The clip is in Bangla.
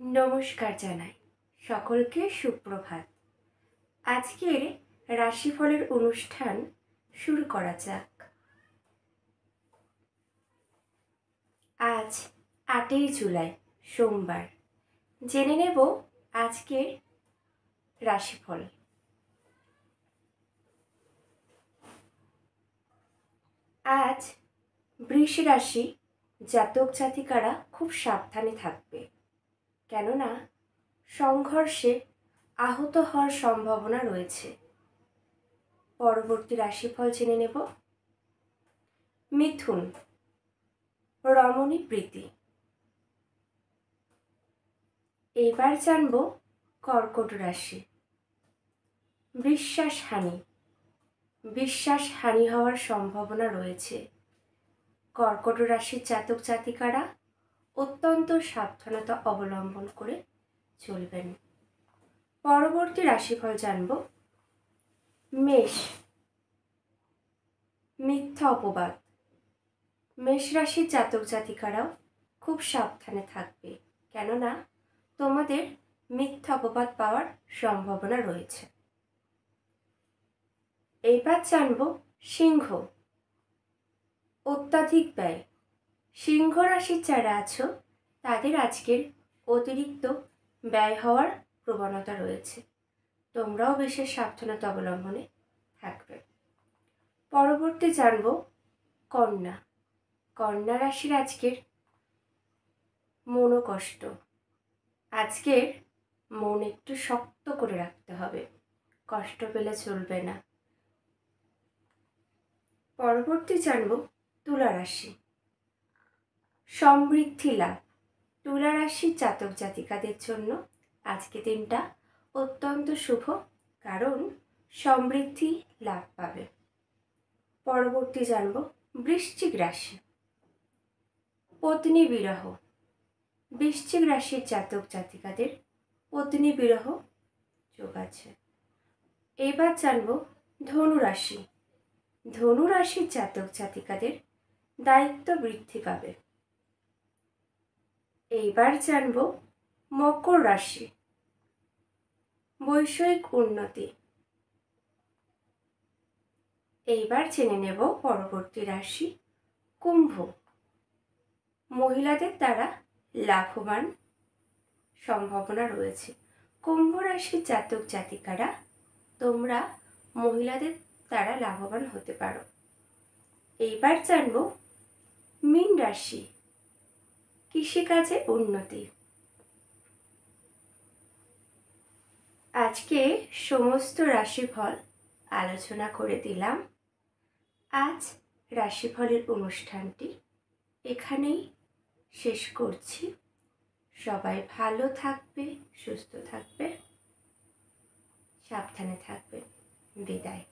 নমস্কার জানাই সকলকে সুপ্রভাত। আজকের রাশিফলের অনুষ্ঠান শুরু করা যাক। আজ 8ই জুলাই সোমবার। জেনে নেব আজকের রাশিফল। আজ বৃষ রাশি জাতক জাতিকারা খুব সাবধানে থাকবে, কেননা সংঘর্ষে আহত হওয়ার সম্ভাবনা রয়েছে। পরবর্তী রাশিফল জেনে নেব। মিথুন, রমণী প্রীতি। এবার জানব কর্কট রাশি। বিশ্বাস হানি হওয়ার সম্ভাবনা রয়েছে। কর্কট রাশির জাতক জাতিকারা অত্যন্ত সাবধানতা অবলম্বন করে চলবেন। পরবর্তী রাশিফল জানব। মেষ, মিথ্যা অপবাদ। মেষ রাশির জাতক জাতিকারাও খুব সাবধানে থাকবে, কেননা তোমাদের মিথ্যা অপবাদ পাওয়ার সম্ভাবনা রয়েছে। এবার জানব সিংহ, অত্যাধিক ব্যয়। সিংহ রাশির যারা আছো তাদের আজকের অতিরিক্ত ব্যয় হওয়ার প্রবণতা রয়েছে। তোমরাও বিশেষ সাবধানতা অবলম্বনে থাকবে। পরবর্তী জানব কন্যা। কন্যা রাশির আজকের মনোকষ্ট। আজকের মন একটু শক্ত করে রাখতে হবে, কষ্ট পেলে চলবে না। পরবর্তী জানব তুলা রাশি। সমৃদ্ধি লাভ। তুলা রাশির জাতক জাতিকাদের জন্য আজকে দিনটা অত্যন্ত শুভ, কারণ সমৃদ্ধি লাভ পাবে। পরবর্তী জানব বৃশ্চিক রাশি। পত্নী বিরহ। বৃশ্চিক রাশির জাতক জাতিকাদের পত্নী বিরহ যোগ আছে। এবার জানব ধনু রাশি। ধনু রাশির জাতক জাতিকাদের দায়িত্ব বৃদ্ধি পাবে। এইবার জানব মকর রাশি। বৈষয়িক উন্নতি। এইবার জেনে নেব পরবর্তী রাশি কুম্ভ। মহিলাদের দ্বারা লাভবান সম্ভাবনা রয়েছে। কুম্ভ রাশির জাতক জাতিকারা তোমরা মহিলাদের দ্বারা লাভবান হতে পারো। এইবার জানব মীন রাশি। কৃষিকাজে উন্নতি। আজকে সমস্ত রাশিফল আলোচনা করে দিলাম। আজ রাশিফলের অনুষ্ঠানটি এখানেই শেষ করছি। সবাই ভালো থাকবে, সুস্থ থাকবে, সাবধানে থাকবে। বিদায়।